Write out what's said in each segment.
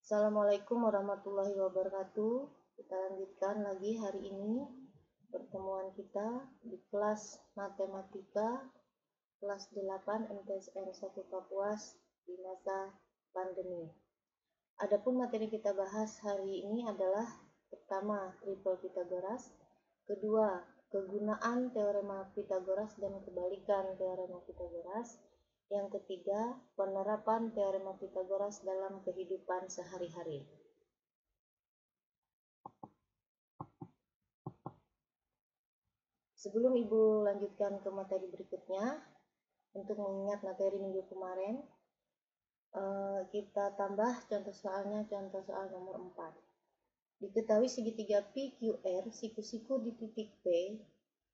Assalamualaikum warahmatullahi wabarakatuh. Kita lanjutkan lagi hari ini pertemuan kita di kelas matematika kelas 8 MTSN 1 Kapuas di masa pandemi. Adapun materi kita bahas hari ini adalah pertama, triple Pythagoras, kedua, kegunaan teorema Pythagoras dan kebalikan teorema Pythagoras, yang ketiga, penerapan teorema Pythagoras dalam kehidupan sehari-hari. Sebelum Ibu lanjutkan ke materi berikutnya, untuk mengingat materi minggu kemarin, kita tambah contoh soalnya, contoh soal nomor 4. Diketahui segitiga PQR siku-siku di titik P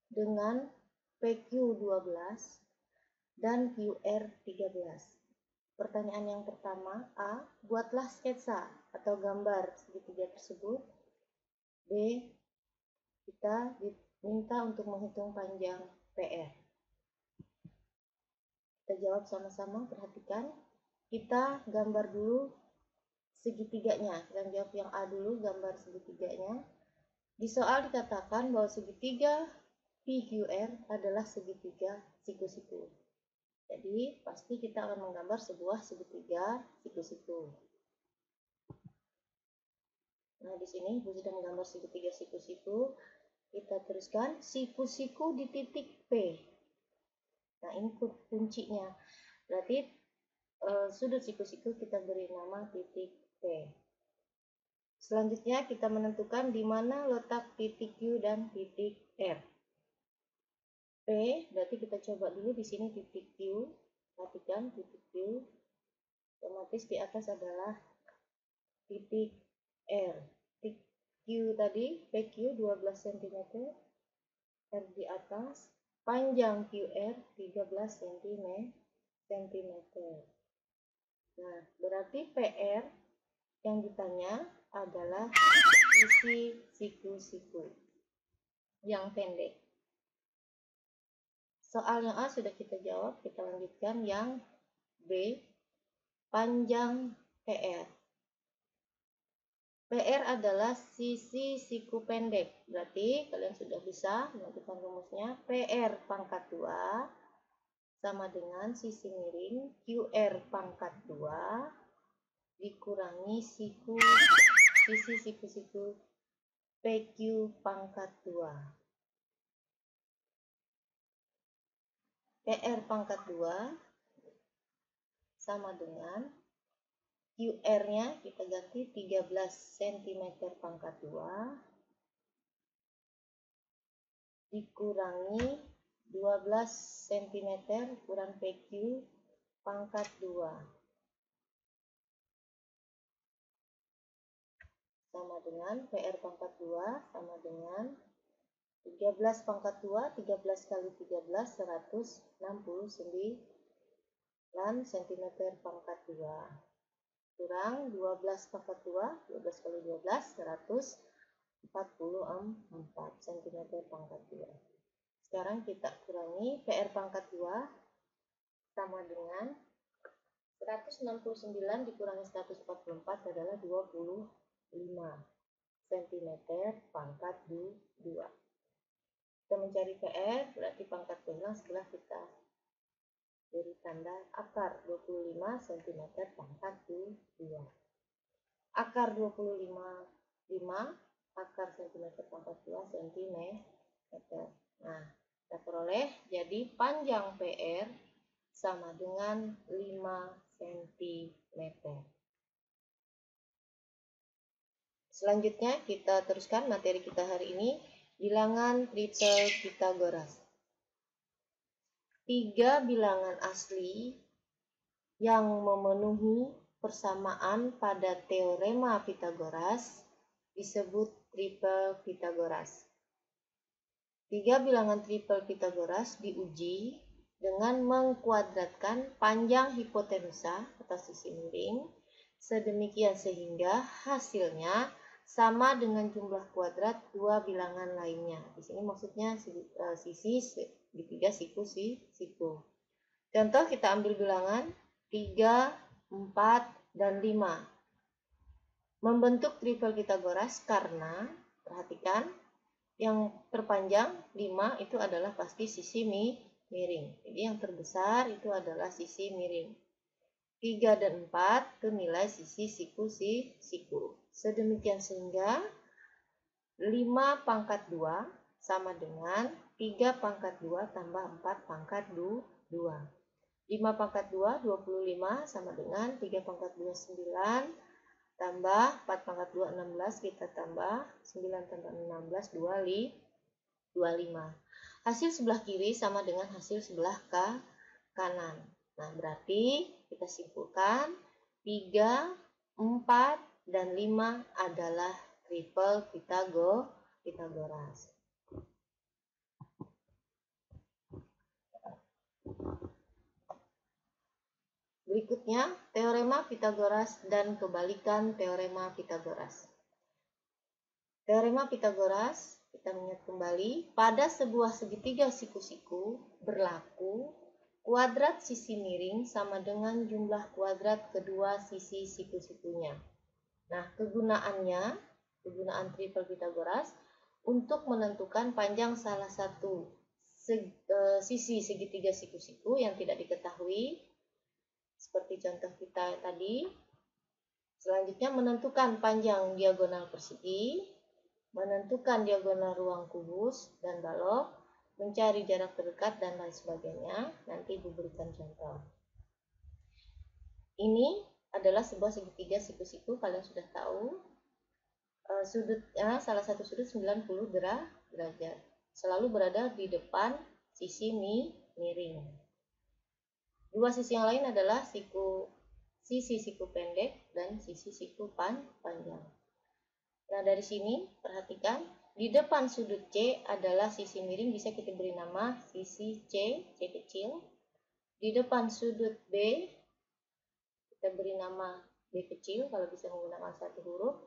dengan PQ12 dan QR13. Pertanyaan yang pertama, A. Buatlah sketsa atau gambar segitiga tersebut. B. Kita diminta untuk menghitung panjang PR. Kita jawab sama-sama, perhatikan. Kita gambar dulu segitiganya. Kita jawab yang A dulu, gambar segitiganya. Di soal dikatakan bahwa segitiga PQR adalah segitiga siku-siku. Jadi pasti kita akan menggambar sebuah segitiga siku-siku. Nah, di sini Ibu sudah menggambar segitiga siku-siku. Kita teruskan siku-siku di titik P. Nah, ini kuncinya. Berarti sudut siku-siku kita beri nama titik P. Selanjutnya kita menentukan di mana letak titik Q dan titik R. P, berarti kita coba dulu di sini titik Q. Perhatikan titik Q. Otomatis di atas adalah titik R. Titik Q tadi, PQ 12 cm. R di atas. Panjang QR 13 cm. Nah, berarti PR yang ditanya adalah sisi siku-siku yang pendek. Soal yang A sudah kita jawab, kita lanjutkan yang B, panjang PR. PR adalah sisi siku pendek, berarti kalian sudah bisa menentukan rumusnya. PR pangkat 2 sama dengan sisi miring QR pangkat 2 dikurangi sisi siku-siku PQ pangkat 2. PR pangkat 2 sama dengan QR-nya kita ganti 13 cm pangkat 2 dikurangi 12 cm kurang PQ pangkat 2 sama dengan PR pangkat 2 sama dengan 13 pangkat 2, 13 kali 13, 169 cm pangkat 2. Kurang 12 pangkat 2, 12 kali 12, 144 cm pangkat 2. Sekarang kita kurangi PR pangkat 2 sama dengan 169 dikurangi 144 adalah 25 cm pangkat 2. Kita mencari PR, berarti pangkat hilang setelah kita beri tanda akar 25 cm pangkat 2. Akar 25 akar cm pangkat 2 cm. Nah, kita peroleh jadi panjang PR sama dengan 5 cm. Selanjutnya kita teruskan materi kita hari ini. Bilangan triple Pythagoras. 3 bilangan asli yang memenuhi persamaan pada teorema Pythagoras disebut triple Pythagoras. 3 bilangan triple Pythagoras diuji dengan mengkuadratkan panjang hipotenusa atau sisi miring sedemikian sehingga hasilnya sama dengan jumlah kuadrat 2 bilangan lainnya. Di sini maksudnya sisi segitiga siku. Contoh kita ambil bilangan 3, 4, dan 5. membentuk triple Pitagoras karena, perhatikan, yang terpanjang 5 itu adalah pasti sisi miring. Jadi yang terbesar itu adalah sisi miring. 3 dan 4 itu nilai sisi siku. Sedemikian sehingga 5 pangkat 2 sama dengan 3 pangkat 2 tambah 4 pangkat 2. 5 pangkat 2, 25 sama dengan 3 pangkat 2, 9 tambah 4 pangkat 2, 16, kita tambah 9 tambah 16, 25. Hasil sebelah kiri sama dengan hasil sebelah kanan. Nah, berarti kita simpulkan 3, 4, dan 5 adalah triple Pitagoras. Berikutnya, teorema Pitagoras dan kebalikan teorema Pitagoras. Teorema Pitagoras, kita ingat kembali, pada sebuah segitiga siku-siku berlaku kuadrat sisi miring sama dengan jumlah kuadrat kedua sisi siku-sikunya. Nah, kegunaan triple Pitagoras untuk menentukan panjang salah satu sisi segitiga siku-siku yang tidak diketahui, seperti contoh kita tadi. Selanjutnya menentukan panjang diagonal persegi, menentukan diagonal ruang kubus dan balok, mencari jarak terdekat, dan lain sebagainya. Nanti Ibu berikan contoh. Ini adalah sebuah segitiga siku-siku, kalian sudah tahu. Sudutnya, salah satu sudut 90 derajat. Selalu berada di depan sisi miring. Dua sisi yang lain adalah sisi siku pendek dan sisi siku panjang. Nah, dari sini perhatikan, di depan sudut C adalah sisi miring, bisa kita beri nama sisi C kecil. Di depan sudut B, kita beri nama B kecil kalau bisa menggunakan satu huruf.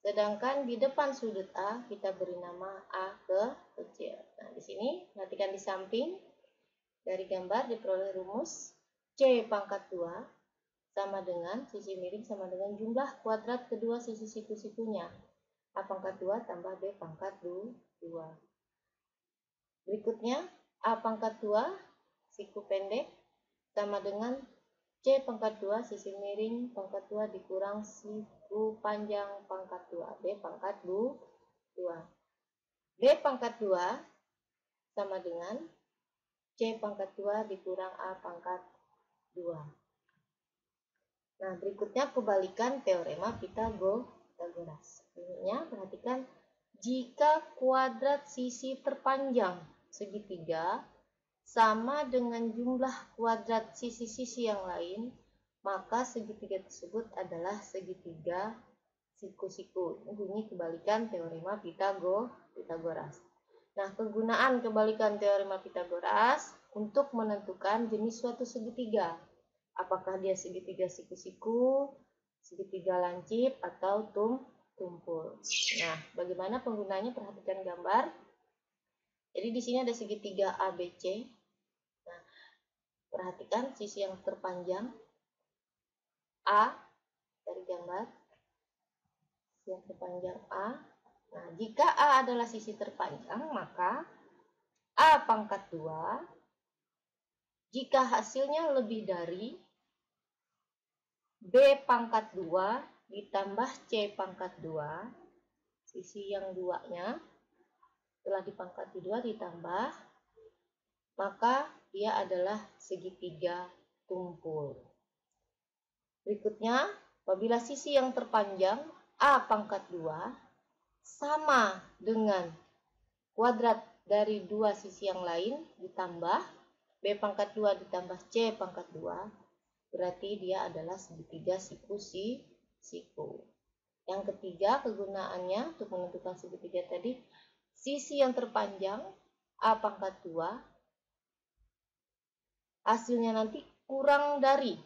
Sedangkan di depan sudut A, kita beri nama A kecil. Nah, di sini perhatikan di samping dari gambar diperoleh rumus C pangkat 2 sama dengan sisi miring sama dengan jumlah kuadrat kedua sisi siku-sikunya. A pangkat 2 tambah B pangkat 2. Berikutnya, A pangkat 2 siku pendek sama dengan C pangkat 2 sisi miring pangkat 2 dikurang siku panjang pangkat 2. B pangkat 2. B pangkat 2 sama dengan C pangkat 2 dikurang A pangkat 2. Nah, berikutnya kebalikan teorema Pitagoras. Intinya, perhatikan, jika kuadrat sisi terpanjang segitiga sama dengan jumlah kuadrat sisi-sisi yang lain, maka segitiga tersebut adalah segitiga siku-siku. Ini kebalikan teorema Pitagoras. Nah, kegunaan kebalikan teorema Pitagoras untuk menentukan jenis suatu segitiga. Apakah dia segitiga siku-siku, segitiga lancip, atau tumpul. Nah, bagaimana penggunanya? Perhatikan gambar. Jadi di sini ada segitiga ABC. Nah, perhatikan sisi yang terpanjang A dari gambar. Sisi yang terpanjang A. Nah, jika A adalah sisi terpanjang, maka A pangkat 2. Jika hasilnya lebih dari B pangkat 2 ditambah C pangkat 2, sisi yang duanya setelah dipangkat 2 ditambah, maka dia adalah segitiga tumpul. Berikutnya, apabila sisi yang terpanjang A pangkat 2 sama dengan kuadrat dari dua sisi yang lain ditambah B pangkat 2 ditambah C pangkat 2, berarti dia adalah segitiga siku. Yang ketiga, kegunaannya untuk menentukan segitiga tadi, sisi yang terpanjang A pangkat 2, hasilnya nanti kurang dari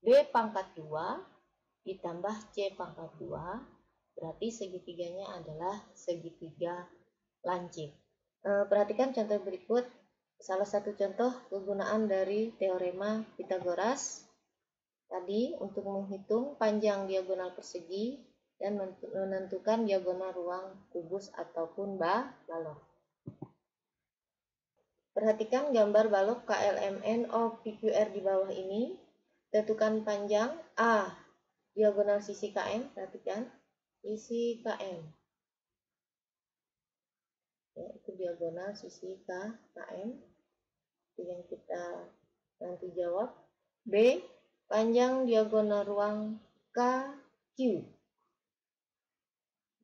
B pangkat 2 ditambah C pangkat 2, berarti segitiganya adalah segitiga lancip. Perhatikan contoh berikut. Salah satu contoh kegunaan dari teorema Pitagoras. Tadi untuk menghitung panjang diagonal persegi dan menentukan diagonal ruang kubus ataupun balok. Perhatikan gambar balok KLMN OPQR di bawah ini. Tentukan panjang A, diagonal sisi KM. Perhatikan, sisi KM. Ya, itu diagonal sisi KM. Itu yang kita nanti jawab. B, panjang diagonal ruang KQ.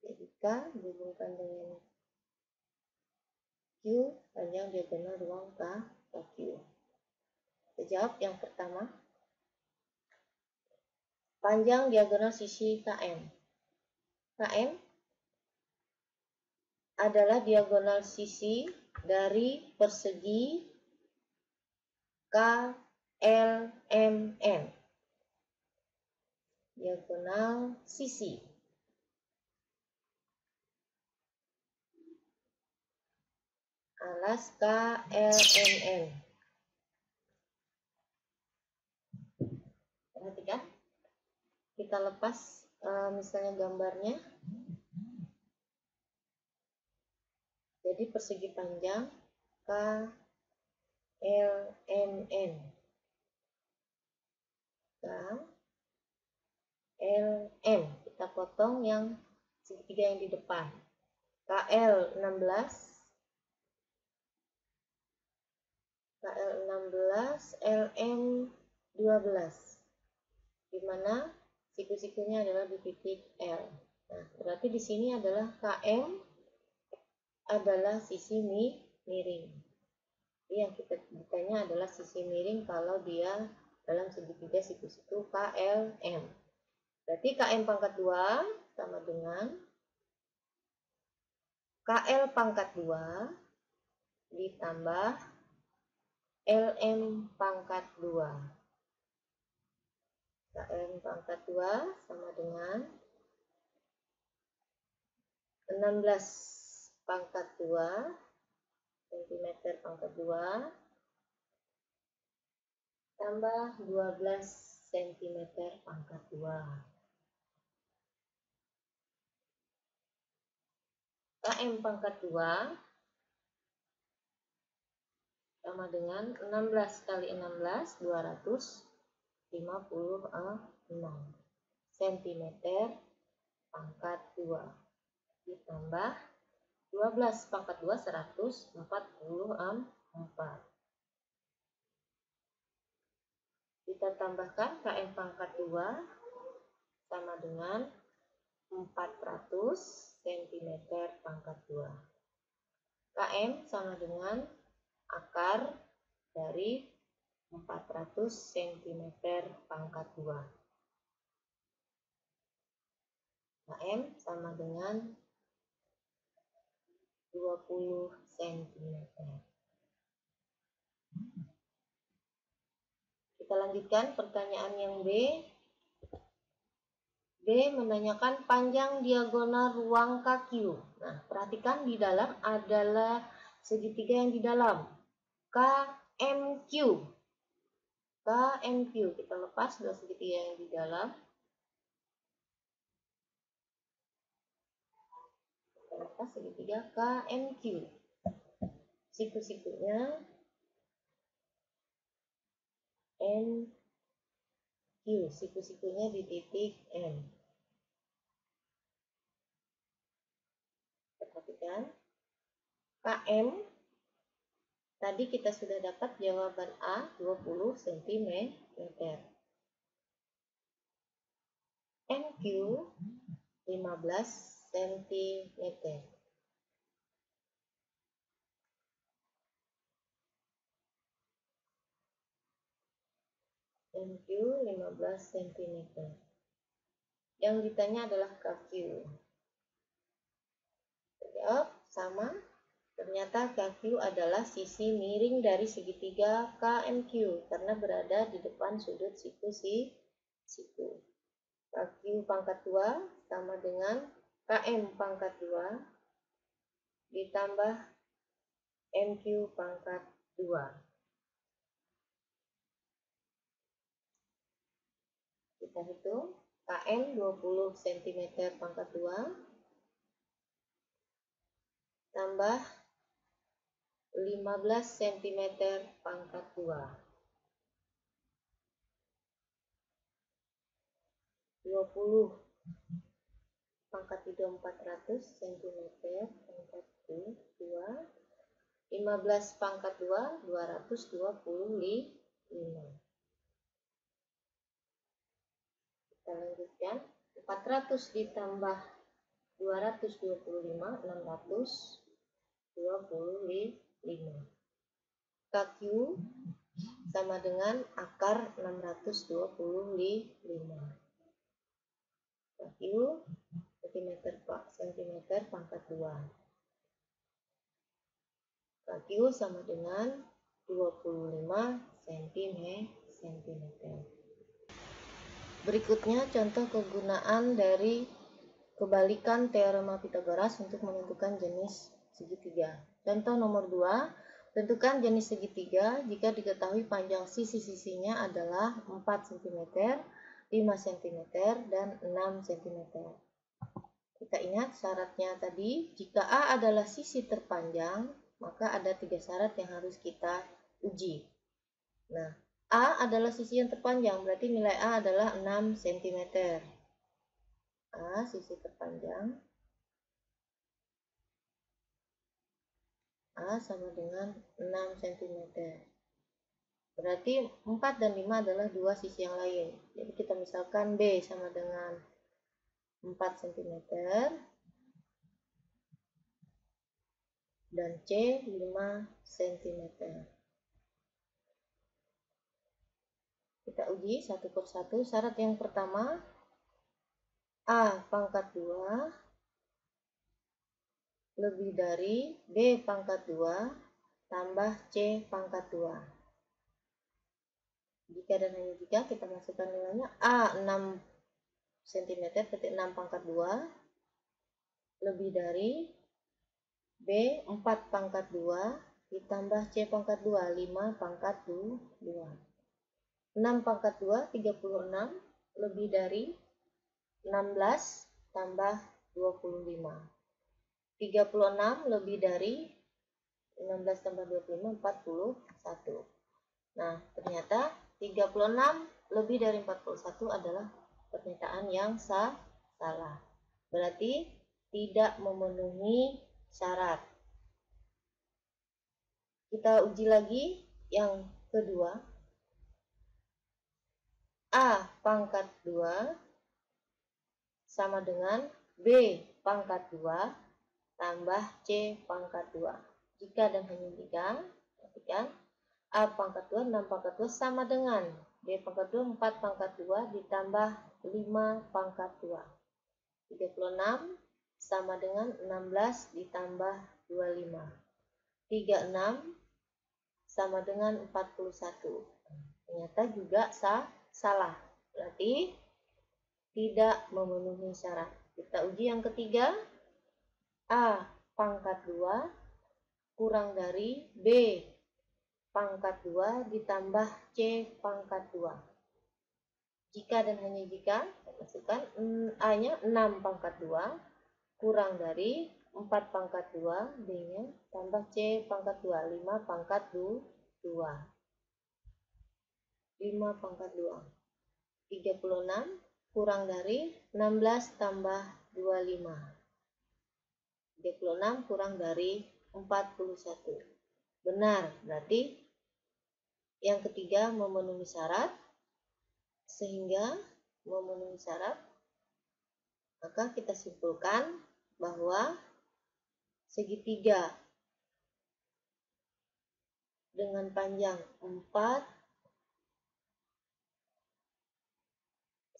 Jadi K dihubungkan dengan Q, panjang diagonal ruang KQ. Kita jawab yang pertama. Panjang diagonal sisi KM. KM adalah diagonal sisi dari persegi KLMN. Diagonal sisi. Alas KLMN. Perhatikan. Kita lepas misalnya gambarnya. Jadi persegi panjang KLMN. KLM. Kita potong yang segitiga yang di depan. KL 16. KL 16, LM 12. Di mana siku-sikunya adalah di titik L. Nah, berarti di sini adalah KM adalah sisi miring. Jadi yang kita ditanya adalah sisi miring kalau dia dalam segitiga siku-siku KLM. Berarti KM pangkat 2 sama dengan KL pangkat 2 ditambah LM pangkat 2. KM pangkat 2 sama dengan 16 pangkat 2 cm pangkat 2 tambah 12 cm pangkat 2. KM pangkat 2 sama dengan 16 kali 16, 256 cm pangkat 2 ditambah 12 pangkat 2, 144. Kita tambahkan KM pangkat 2 sama dengan 400 cm pangkat 2. KM sama dengan akar dari 400 cm pangkat 2. KM sama dengan 20 cm. Kita lanjutkan pertanyaan yang B. B menanyakan panjang diagonal ruang KQ. Nah, perhatikan di dalam adalah segitiga yang di dalam. KMQ. KMQ. Kita lepas dua segitiga yang di dalam. Kita lepas segitiga KMQ. Siku-sikunya NQ. Siku-sikunya di titik N. Perhatikan. KM. Tadi kita sudah dapat jawaban A 20 cm. NQ 15 cm. NQ 15 cm. Yang ditanya adalah KQ. Jawab sama. Ternyata KQ adalah sisi miring dari segitiga KMQ karena berada di depan sudut siku. KQ pangkat 2 sama dengan KM pangkat 2 ditambah MQ pangkat 2. Kita hitung KN 20 cm pangkat 2 tambah 15 cm pangkat 2. 20 pangkat 3 400 cm pangkat 2. 15 pangkat 2 225. Kita lanjutkan. 400 ditambah 225, 625. KQ sama dengan akar 625. KQ cm pangkat 2. KQ sama dengan 25 cm. Berikutnya contoh kegunaan dari kebalikan teorema Pythagoras untuk menentukan jenis segitiga. Contoh nomor 2, tentukan jenis segitiga jika diketahui panjang sisi-sisinya adalah 4 cm, 5 cm, dan 6 cm. Kita ingat syaratnya tadi, jika A adalah sisi terpanjang, maka ada 3 syarat yang harus kita uji. Nah, A adalah sisi yang terpanjang, berarti nilai A adalah 6 cm. A, sisi terpanjang. A sama dengan 6 cm. Berarti 4 dan 5 adalah dua sisi yang lain. Jadi kita misalkan B sama dengan 4 cm dan C 5 cm. Kita uji satu persatu. Syarat yang pertama, A pangkat 2 lebih dari B pangkat 2 tambah C pangkat 2. Jika dan hanya jika kita masukkan nilainya, A 6 cm berarti 6 pangkat 2 lebih dari B 4 pangkat 2 ditambah C pangkat 2 5 pangkat 2. 6 pangkat 2 36 lebih dari 16 tambah 25. 36 lebih dari 16 tambah 25 41. Nah, ternyata 36 lebih dari 41 adalah pernyataan yang salah. Berarti tidak memenuhi syarat. Kita uji lagi yang kedua. A pangkat 2 sama dengan B pangkat 2 tambah C pangkat 2. Jika dan hanya jika, perhatikan, A pangkat 2, 6 pangkat 2 sama dengan B pangkat 2, 4 pangkat 2 ditambah 5 pangkat 2. 36 sama dengan 16 ditambah 25. 36 sama dengan 41. Ternyata juga salah. Berarti tidak memenuhi syarat. Kita uji yang ketiga. A pangkat 2 kurang dari B pangkat 2 ditambah C pangkat 2. Jika dan hanya jika, kita masukkan A-nya 6 pangkat 2 kurang dari 4 pangkat 2, D-nya tambah C pangkat 2, 5 pangkat 2. 5 pangkat 2. 36 kurang dari 16 tambah 25. 36 kurang dari 41. Benar, berarti yang ketiga memenuhi syarat. Sehingga memenuhi syarat, maka kita simpulkan bahwa segitiga dengan panjang 4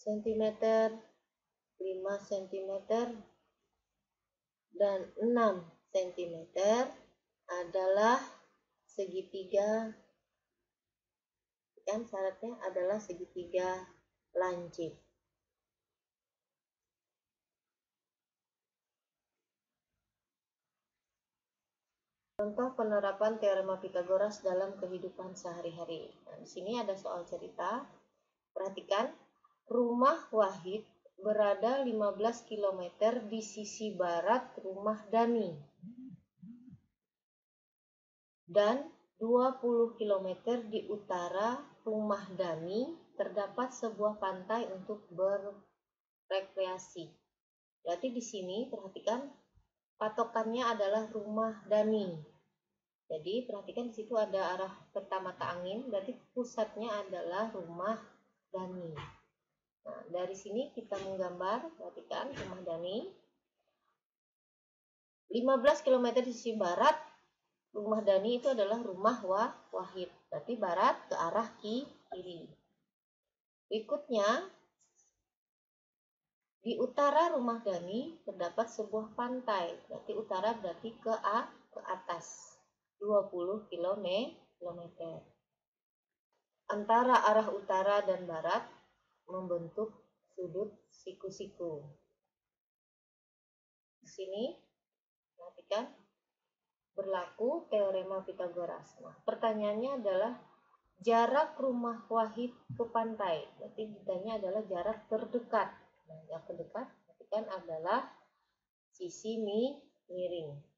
cm, 5 cm, dan 6 cm adalah segitiga, kan syaratnya adalah segitiga lancip. Contoh penerapan teorema Pythagoras dalam kehidupan sehari-hari. Nah, di sini ada soal cerita. Perhatikan, Rumah Wahid berada 15 km di sisi barat rumah Dani dan 20 km di utara rumah Dani terdapat sebuah pantai untuk berrekreasi. Berarti di sini perhatikan patokannya adalah rumah Dani. Jadi perhatikan di situ ada arah peta mata angin, berarti pusatnya adalah rumah Dani. Nah, dari sini kita menggambar, perhatikan rumah Dani. 15 km di sisi barat, rumah Dani itu adalah rumah Wahid. Berarti barat ke arah kiri. Berikutnya, di utara rumah Dani terdapat sebuah pantai. Berarti utara berarti ke atas. 20 km. Antara arah utara dan barat membentuk sudut siku-siku. Di sini perhatikan berlaku teorema Pythagoras. Nah, pertanyaannya adalah jarak rumah Wahid ke pantai. Berarti ditanya adalah jarak terdekat. Nah, yang terdekat perhatikan adalah sisi miring.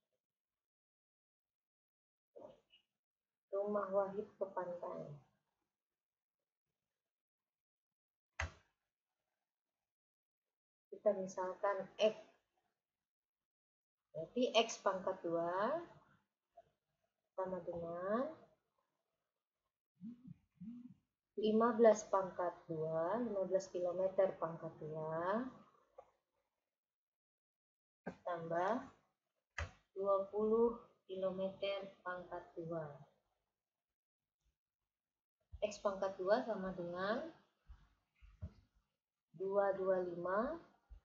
Rumah Wahid ke pantai. Kita misalkan X. Berarti X pangkat 2 sama dengan 15 pangkat 2, 15 km pangkat 2 tambah 20 km pangkat 2. X pangkat 2 sama dengan 225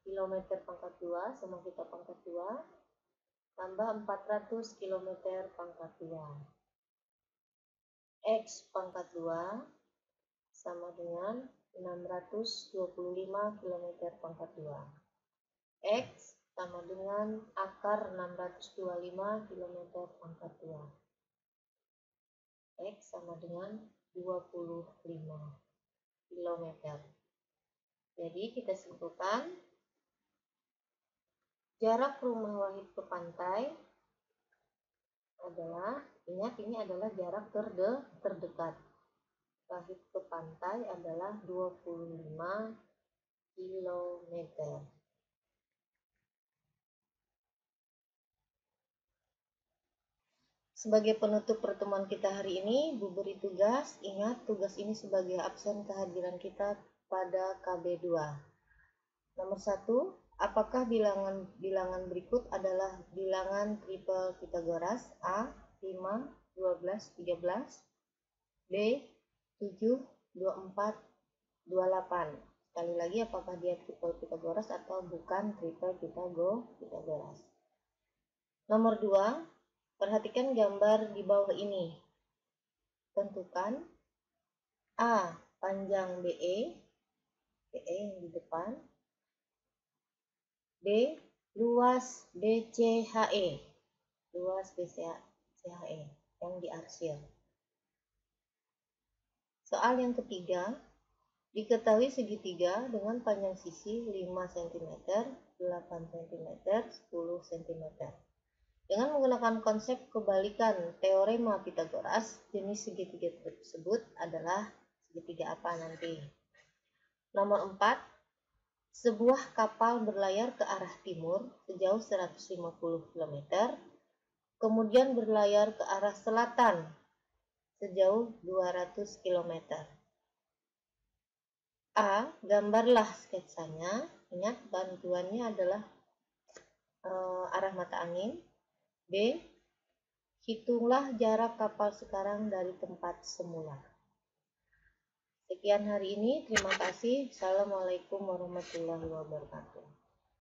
km pangkat 2 sama kita pangkat 2 tambah 400 km pangkat 2. X pangkat 2 sama dengan 625 km pangkat 2. X sama dengan akar 625 km pangkat 2. X sama dengan 25 km. Jadi kita simpulkan jarak rumah Wahid ke pantai adalah, ingat ini adalah jarak terdekat. Wahid ke pantai adalah 25 km. Sebagai penutup pertemuan kita hari ini, Bu beri tugas. Ingat, tugas ini sebagai absen kehadiran kita pada KB2. Nomor 1, apakah bilangan berikut adalah bilangan triple Pythagoras? A. 5, 12, 13. B. 7, 24, 28. Sekali lagi, apakah dia triple Pythagoras atau bukan triple Pythagoras? Nomor 2, perhatikan gambar di bawah ini. Tentukan A. Panjang BE yang di depan. B. Luas BCHE. Luas BCHE yang diarsir. Soal yang ketiga, diketahui segitiga dengan panjang sisi 5 cm, 8 cm, 10 cm. Dengan menggunakan konsep kebalikan teorema Pythagoras, jenis segitiga tersebut adalah segitiga apa nanti? Nomor 4, sebuah kapal berlayar ke arah timur sejauh 150 km, kemudian berlayar ke arah selatan sejauh 200 km. A. Gambarlah sketsanya. Ingat, bantuannya adalah arah mata angin. B. Hitunglah jarak kapal sekarang dari tempat semula. Sekian hari ini. Terima kasih. Assalamualaikum warahmatullahi wabarakatuh.